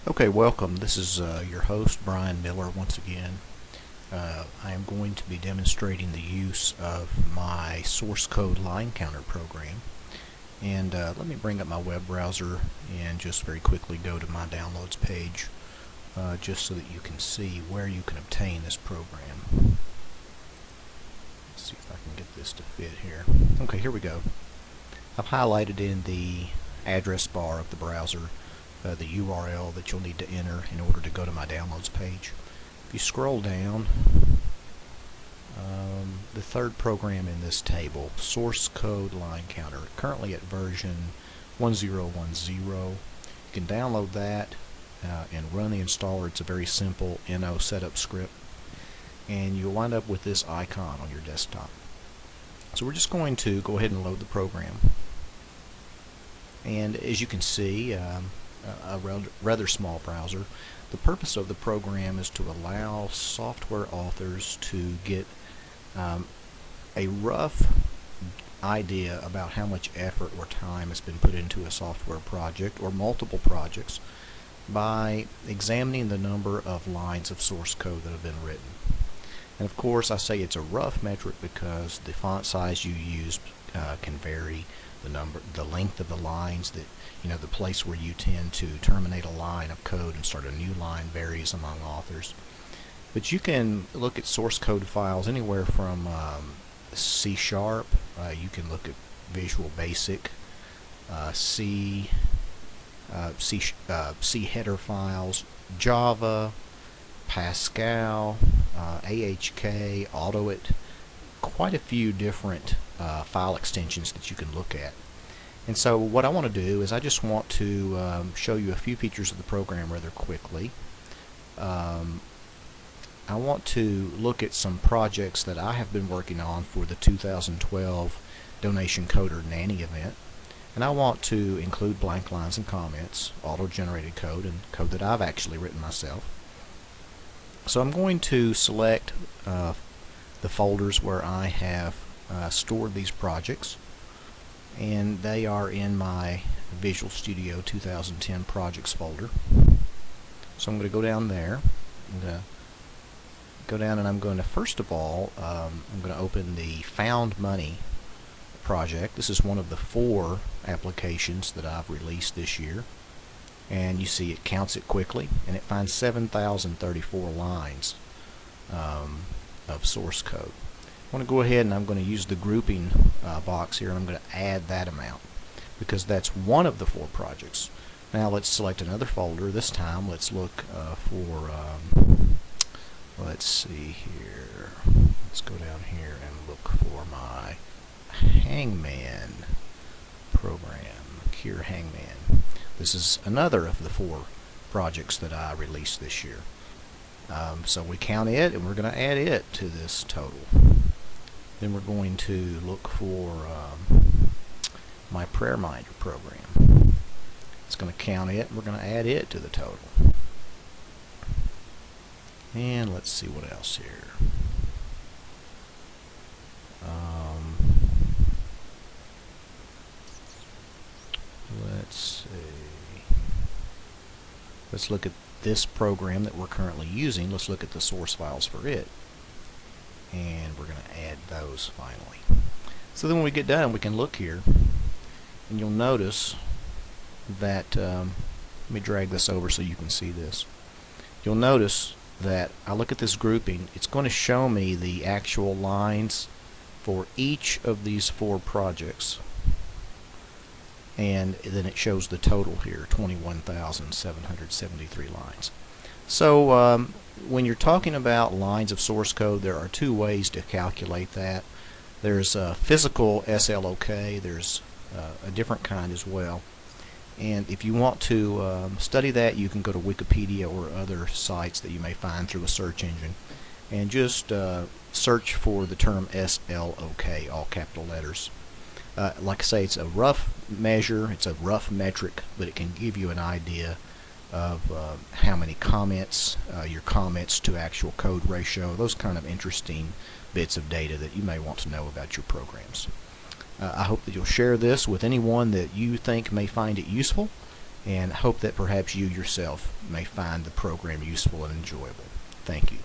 Okay, welcome. This is your host, Brian Miller, once again. I am going to be demonstrating the use of my source code line counter program. And let me bring up my web browser and just very quickly go to my downloads page just so that you can see where you can obtain this program. Let's see if I can get this to fit here. Okay, here we go. I've highlighted in the address bar of the browser the URL that you'll need to enter in order to go to my downloads page. If you scroll down, the third program in this table, source code line counter, currently at version 1010. You can download that and run the installer. It's a very simple NO setup script, and you'll wind up with this icon on your desktop. So we're just going to go ahead and load the program. And as you can see, a rather small browser. The purpose of the program is to allow software authors to get a rough idea about how much effort or time has been put into a software project or multiple projects by examining the number of lines of source code that have been written. And of course, I say it's a rough metric because the font size you use can vary. The length of the lines, the place where you tend to terminate a line of code and start a new line varies among authors. But you can look at source code files anywhere from C#. You can look at Visual Basic, C header files, Java, Pascal, AHK, AutoIt, quite a few different file extensions that you can look at. And so what I want to do is I just want to show you a few features of the program rather quickly. I want to look at some projects that I have been working on for the 2012 Donation Coder NANY event, and I want to include blank lines and comments, auto-generated code, and code that I've actually written myself. So I'm going to select the folders where I have stored these projects, and they are in my Visual Studio 2010 projects folder. So I'm going to go down there. I'm going to go down and I'm going to first of all I'm going to open the Found Money project. This is one of the 4 applications that I've released this year, and you see it counts it quickly and it finds 7,034 lines of source code. I want to go ahead and I'm going to use the grouping box here, and I'm going to add that amount because that's one of the 4 projects. Now let's select another folder. This time let's look for let's see here, let's go down here and look for my Hangman program, Cure Hangman. This is another of the 4 projects that I released this year. So we count it and we're going to add it to this total. Then we're going to look for my Prayer Minder program. It's going to count it and we're going to add it to the total. And let's see what else here. Let's see. Let's look at this program that we're currently using. Let's look at the source files for it, and we're going to add those finally. So then when we get done, we can look here and you'll notice that let me drag this over so you can see this. You'll notice that I look at this grouping, it's going to show me the actual lines for each of these 4 projects, and then it shows the total here, 21,773 lines. So when you're talking about lines of source code, there are 2 ways to calculate that. There's a physical SLOK, there's a different kind as well. And if you want to study that, you can go to Wikipedia or other sites that you may find through a search engine and just search for the term SLOK, all capital letters. Like I say, it's a rough measure, it's a rough metric, but it can give you an idea of how many comments, your comments to actual code ratio, those kind of interesting bits of data that you may want to know about your programs. I hope that you'll share this with anyone that you think may find it useful, and hope that perhaps you yourself may find the program useful and enjoyable. Thank you.